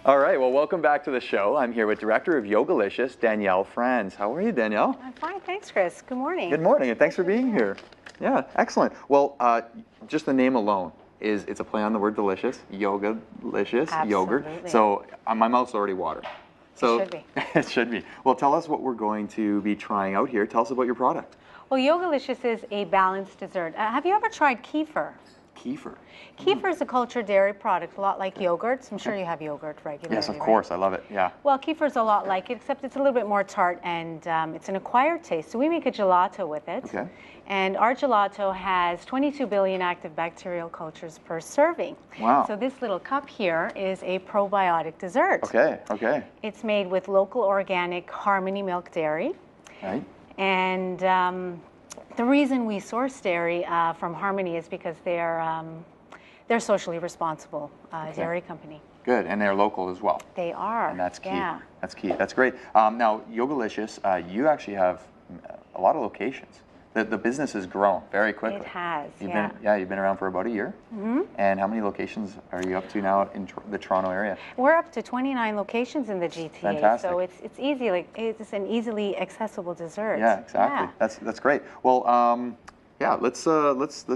All right, well, welcome back to the show. I'm here with Director of Yogalicious, Danielle Franz. How are you, Danielle? I'm fine, thanks, Chris. Good morning. Good morning, and thanks for being here. Yeah, excellent. Well, just the name alone it's a play on the word delicious, Yogalicious, yogurt. So my mouth's already watering. So, it should be. It should be. Well, tell us what we're going to be trying out here. Tell us about your product. Well, Yogalicious is a balanced dessert. Have you ever tried kefir? Kefir. Kefir is a cultured dairy product, a lot like yogurts. I'm sure you have yogurt regularly. Yes, of course. Right? I love it. Yeah. Well, kefir is a lot like it, except it's a little bit more tart, and it's an acquired taste. So we make a gelato with it. Okay. And our gelato has 22 billion active bacterial cultures per serving. Wow. So this little cup here is a probiotic dessert. Okay, okay. It's made with local organic Harmony milk dairy. Right. And the reason we source dairy from Harmony is because they're socially responsible dairy company. Good, and they're local as well. They are. And that's key. Yeah. That's key. That's great. Now, Yogalicious, you actually have a lot of locations. The business has grown very quickly. It has, you've been around for about a year. Mm-hmm. And how many locations are you up to now in the Toronto area? We're up to 29 locations in the GTA. Fantastic. So it's easy, like it's an easily accessible dessert. Yeah, exactly. Yeah. That's great. Well, yeah, let's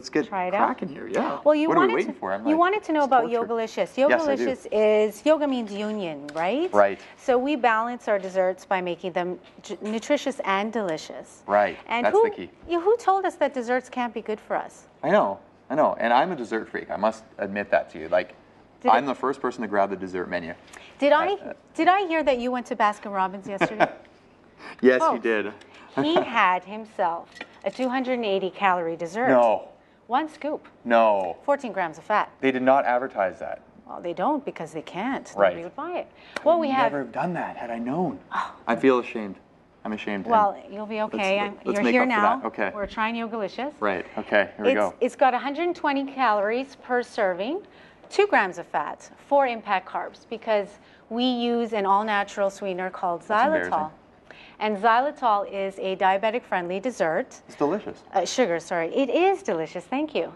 get cracking here. Yeah. Well, what are we waiting for? You wanted to know about Yogalicious. Yogalicious is, yoga means union, right? Right. So we balance our desserts by making them nutritious and delicious. Right. And that's the key. Who told us that desserts can't be good for us? I know. And I'm a dessert freak. I must admit that to you. Like, I'm the first person to grab the dessert menu. Did I hear that you went to Baskin-Robbins yesterday? Yes, you did. He had himself a 280-calorie dessert. No. One scoop. No. 14 grams of fat. They did not advertise that. Well, they don't because they can't. Right. Nobody would buy it. Well, we never have done that had I known. Oh. I feel ashamed. I'm ashamed. Well, you'll be okay. Let's You're here now. Okay. We're trying Yogalicious. Right. Okay. Here we go. It's got 120 calories per serving, 2 grams of fat, 4 impact carbs, because we use an all-natural sweetener called xylitol. And xylitol is a diabetic-friendly dessert. It's delicious. Sugar, sorry. It is delicious. Thank you.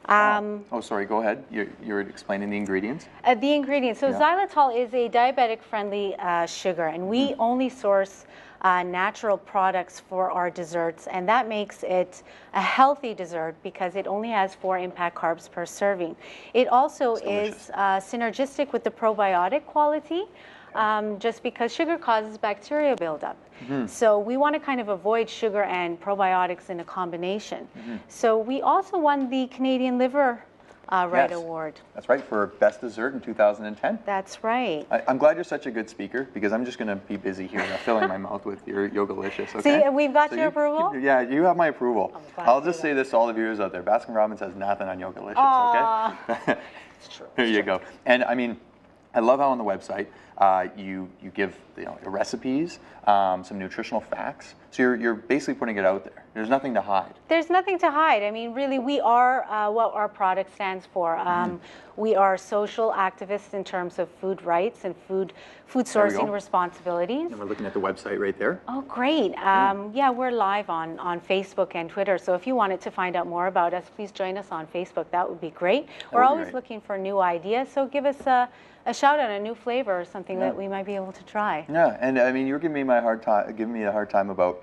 Oh, sorry. Go ahead. You're explaining the ingredients. The ingredients. So xylitol is a diabetic-friendly sugar, and we only source natural products for our desserts, and that makes it a healthy dessert because it only has 4 impact carbs per serving. It also is synergistic with the probiotic quality. Just because sugar causes bacteria buildup. Mm-hmm. So we want to kind of avoid sugar and probiotics in a combination. Mm-hmm. So we also won the Canadian Liver Right Award. That's right, for Best Dessert in 2010. That's right. I'm glad you're such a good speaker because I'm just going to be busy here filling my mouth with your Yogalicious. Okay? See, we've got your approval? Yeah, you have my approval. I'll just say this to all the viewers out there. Baskin-Robbins has nothing on Yogalicious, okay? It's true. There you go. And I mean, I love how on the website you give recipes, some nutritional facts. So you're basically putting it out there. There's nothing to hide. There's nothing to hide. I mean, really, we are what our product stands for. We are social activists in terms of food rights and food sourcing responsibilities. And we're looking at the website right there. Oh, great. Yeah, we're live on Facebook and Twitter. So if you wanted to find out more about us, please join us on Facebook. That would be great. We're always looking for new ideas. So give us a shout out, a new flavor or something that we might be able to try. Yeah, and I mean, you're giving me a hard time about,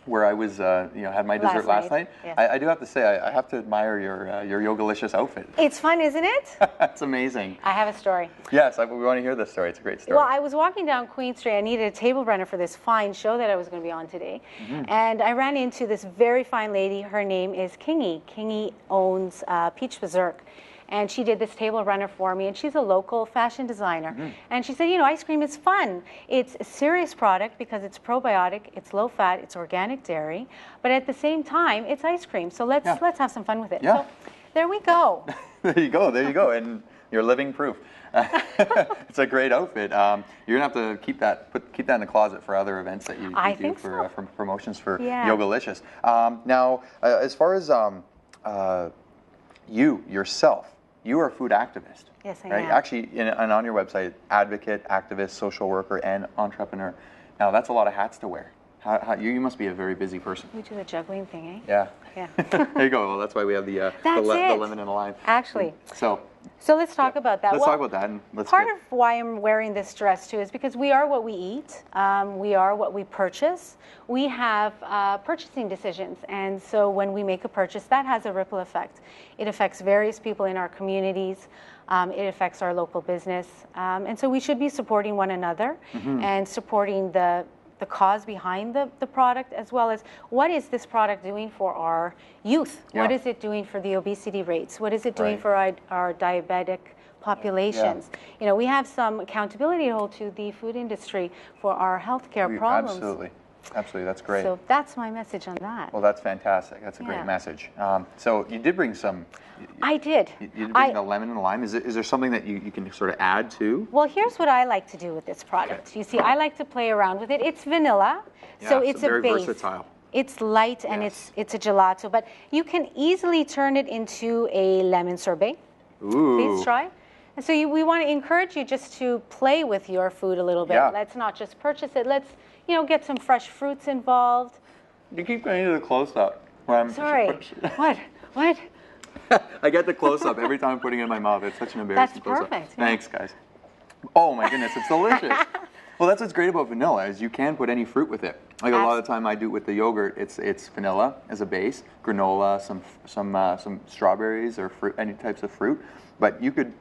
where I was, had my dessert last night. Yes. I do have to say, I have to admire your Yogalicious outfit. It's fun, isn't it? It's amazing. I have a story. Yes, we want to hear this story. It's a great story. Well, I was walking down Queen Street. I needed a table runner for this fine show that I was going to be on today. Mm-hmm. And I ran into this very fine lady. Her name is Kingy. Kingy owns Peach Berserk. And she did this table runner for me, and she's a local fashion designer. Mm-hmm. And she said, ice cream is fun. It's a serious product because it's probiotic, it's low fat, it's organic dairy, but at the same time, it's ice cream. So let's have some fun with it. Yeah. So there we go. There you go, and you're living proof. It's a great outfit. You're gonna have to keep that in the closet for other events that you do for promotions for Yogalicious. Now, as far as you yourself. You are a food activist. Yes, I am. Actually, and on your website, advocate, activist, social worker, and entrepreneur. Now, that's a lot of hats to wear. You must be a very busy person. We do the juggling thing, eh? Yeah. Yeah. There you go. Well, that's why we have the Lemon and Alive. Actually. So So let's talk about that. Let's talk about that. And part of why I'm wearing this dress too is because we are what we eat. We are what we purchase. We have purchasing decisions. And so when we make a purchase, that has a ripple effect. It affects various people in our communities. It affects our local business. And so we should be supporting one another and supporting the cause behind the product, as well as what is this product doing for our youth? Yeah. What is it doing for the obesity rates? What is it doing for our diabetic populations? You know, we have some accountability to hold to the food industry for our healthcare problems. Absolutely. Absolutely, that's great. So that's my message on that. Well, that's fantastic. That's a great message. So you did bring some... I did. You did bring the lemon and the lime. Is there something that you can sort of add to? Well, here's what I like to do with this product. Okay. You see, I like to play around with it. It's vanilla, so it's very a base. Versatile. It's light and it's a gelato, but you can easily turn it into a lemon sorbet. Ooh. Please try. And so we want to encourage you just to play with your food a little bit. Yeah. Let's not just purchase it. Let's, you know, get some fresh fruits involved. You keep going to the close-up. Sorry. What? I get the close-up every time I'm putting it in my mouth. It's such an embarrassing close-up. That's perfect. Thanks, guys. Oh my goodness, it's delicious. Well, that's what's great about vanilla is you can put any fruit with it. Like a lot of the time I do with the yogurt, it's vanilla as a base, granola, some strawberries or fruit, any types of fruit. But you could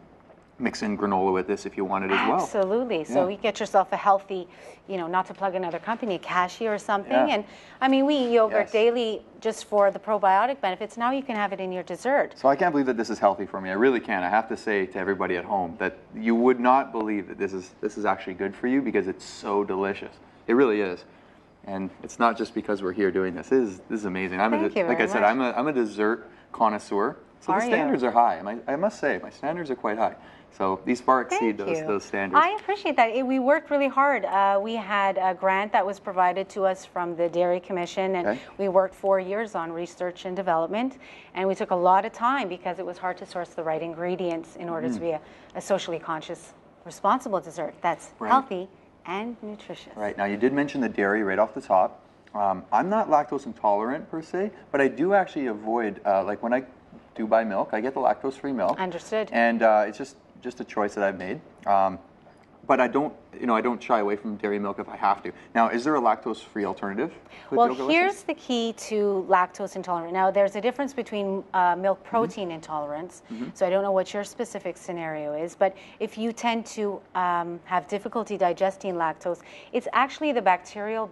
mix in granola with this if you wanted as well. Absolutely. So you get yourself a healthy, you know, not to plug another company, a cashew or something. Yeah. And I mean, we eat yogurt daily just for the probiotic benefits. Now you can have it in your dessert. So I can't believe that this is healthy for me. I really can't. I have to say to everybody at home that you would not believe that this is actually good for you because it's so delicious. It really is. And it's not just because we're here doing this. This is amazing. Like I said, I'm a dessert connoisseur. So the standards are high. I must say, my standards are quite high. So these far exceed those standards. I appreciate that. We worked really hard. We had a grant that was provided to us from the Dairy Commission, and we worked 4 years on research and development. And we took a lot of time because it was hard to source the right ingredients in order to be a socially conscious, responsible dessert that's healthy and nutritious. Right. Now, you did mention the dairy right off the top. I'm not lactose intolerant per se, but I do actually avoid, like when I do buy milk, I get the lactose-free milk. Understood. And it's just a choice that I've made. But I don't shy away from dairy milk if I have to. Now, is there a lactose-free alternative? Well, here's the key to lactose intolerant. Now, there's a difference between milk protein intolerance. So I don't know what your specific scenario is, but if you tend to have difficulty digesting lactose, it's actually the bacterial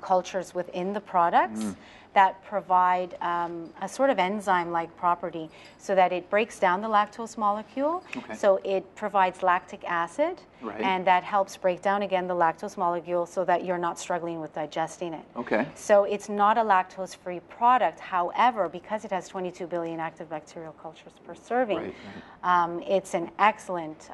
cultures within the products that provide a sort of enzyme-like property so that it breaks down the lactose molecule. So it provides lactic acid, and that helps break down again the lactose molecule so that you're not struggling with digesting it. So it's not a lactose-free product. However, because it has 22 billion active bacterial cultures per serving, it's an excellent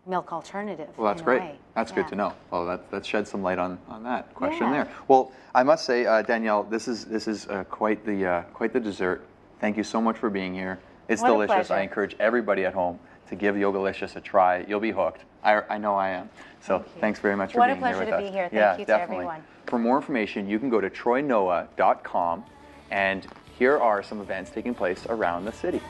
milk alternative. Well, that's great. That's good to know. Well, that sheds some light on that question there. Well, I must say, Danielle, this is quite the dessert. Thank you so much for being here. It's delicious. I encourage everybody at home to give Yogalicious a try. You'll be hooked. I know I am. So thanks very much for being here with us. What a pleasure to be here. Thank you to everyone. For more information, you can go to troinoa.com, and here are some events taking place around the city.